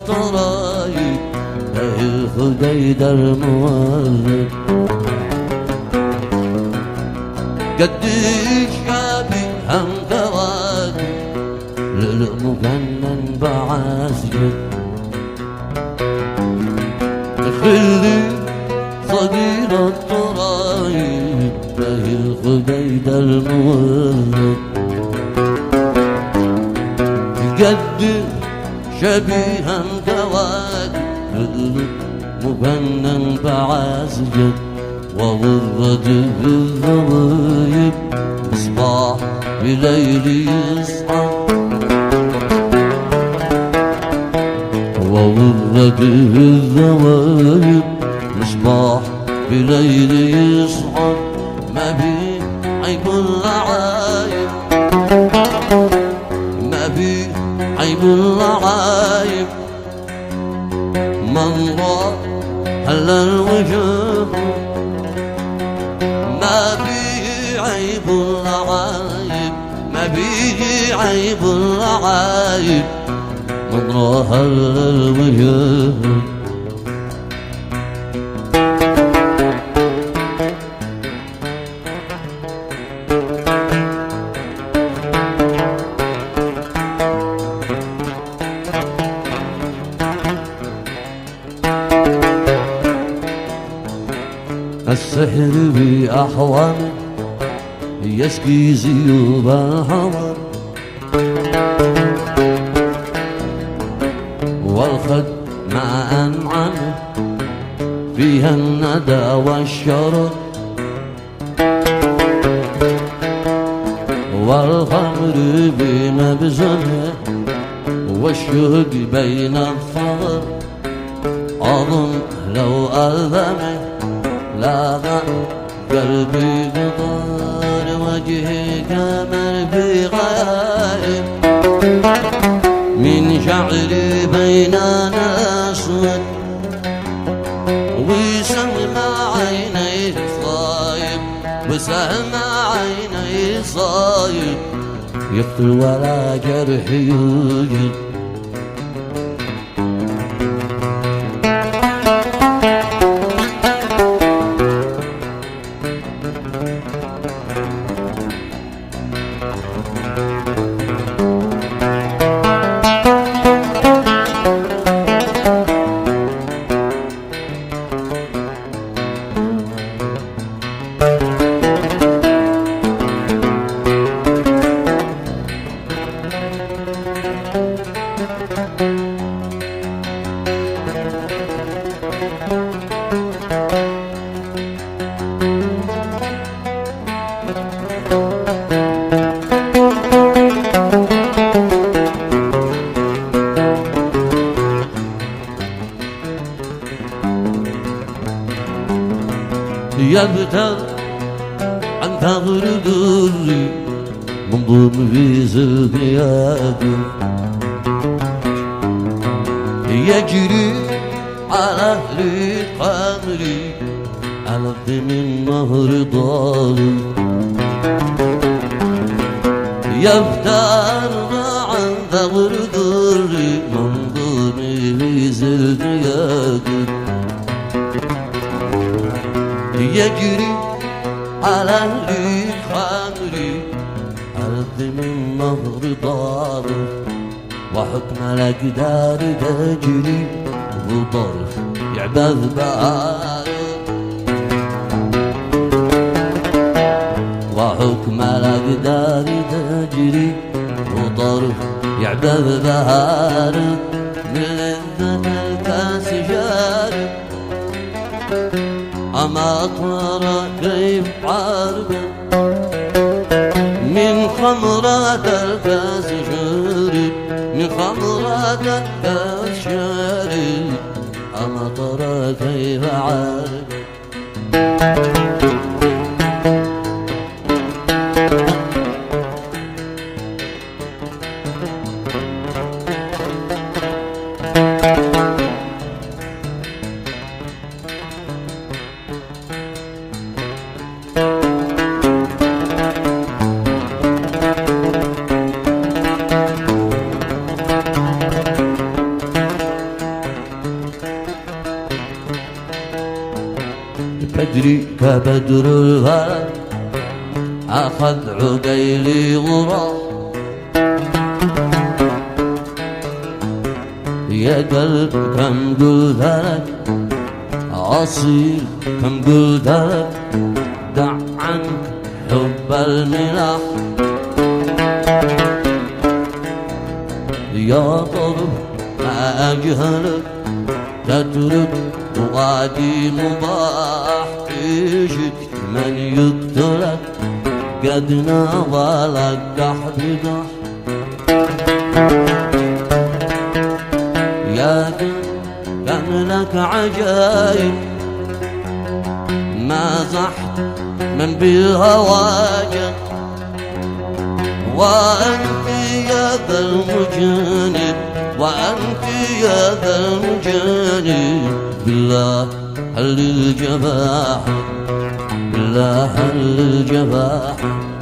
طرايب الخديدر مولد قديش شابي هم كواكب للمجنن بعزجد خلي صغير الطرايب الخديدر مولد قديش شبيها كواكب مجنن بعزجد وورد الضوايب مصباح بليل يصحى وورد الضوايب مصباح بليل يصحى ما بيه عيب العايب ما بيه عيب العايب من راح هلا الوجه ما بيه عيب العايب ما بيه عيب العايب من راح هلا الوجه السحر بأحوامه يسقي زيوب الهوى والخد مع أنعامه فيها الندى والشرر والخمر بنبزمه والشوق بين الثغر أظن لو ألذمه لاغى قلبي قطار وجهك مربي غايب من شعري بيننا أسود وسهم عيني صايب وسهم عيني صايب يقتل ولا جرح يوجد يبتغ عن ثغر دري منظوم في زلقياده يجري على أهل قمري ألف من نهر ضال يبتغ عن ثغر دري منظوم في زلقياده يجري على الخمر أرض من نهر ضارف وحكم الأقدار تجري وطرف يعبث بارف وحكم الأقدار تجري وطرف يعبث بارف من لذة الكاس شارب أما ترى كيف عاربه من خمرات الكاس شارب من خمرات الكاس شارب أما ترى كيف عاربه بدري كبدر الهلال أخذ عقيلي وراح يا قلب كم قلت لك أصيل كم قلت لك دع عنك حب الملاح يا طرف ما أجهلك تترك وغادي مباح عيشك من يقتلك قد ناضلك قح بقح يا كان لك عجايب ما زحت من بالهواجر وأنت يا ذا المجانب وأنت يا ذا المجانب بالله هل الجباحة بالله هل الجباحة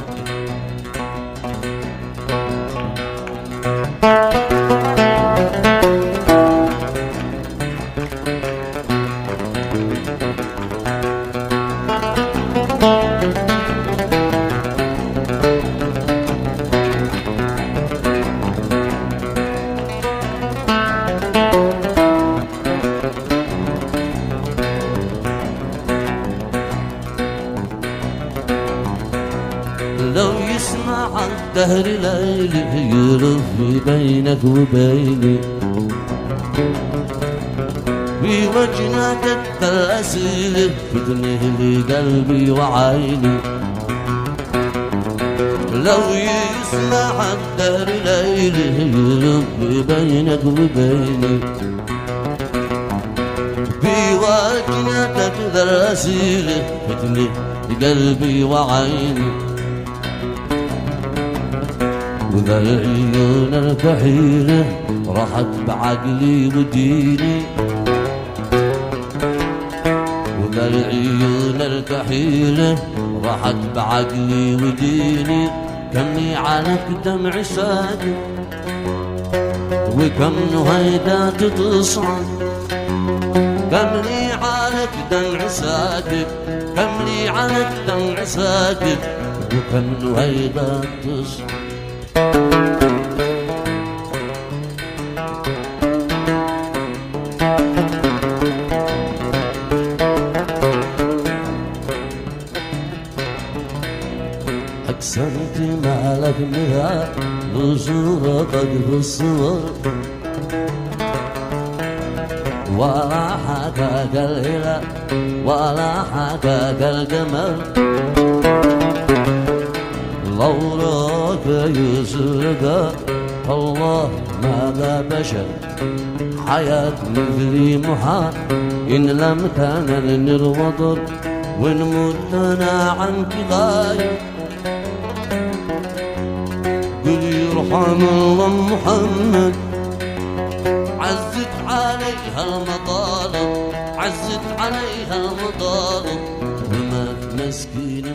لو يسمع الدهر ليلي يلف بينك وبيني بوجنك التأسيل فتنه لقلبي وعيني لو يسمع الدهر ليلي يلف بينك وبيني بوجنك التأسيل فتنه لقلبي وعيني وذا العيون الكحيلة راحت بعقلي وديني وذا العيون الكحيلة راحت بعقلي وديني كمني عليك دمع ساكت وكم نهيدات تصعد كمني عليك دمع ساكت كمني عليك دمع ساكت وكم نهيدات تصعد أقسمت مالك مثال بصورتك في الصور ولا حكاك الهلال ولا حكاك القمر لو راك يسرق الله ماذا بشر حياة مثلي محال إن لم كان النر وإن متنا عنك غايب قل يرحم الله محمد عزت عليها المطالب عزت عليها المطالب ومات مسكين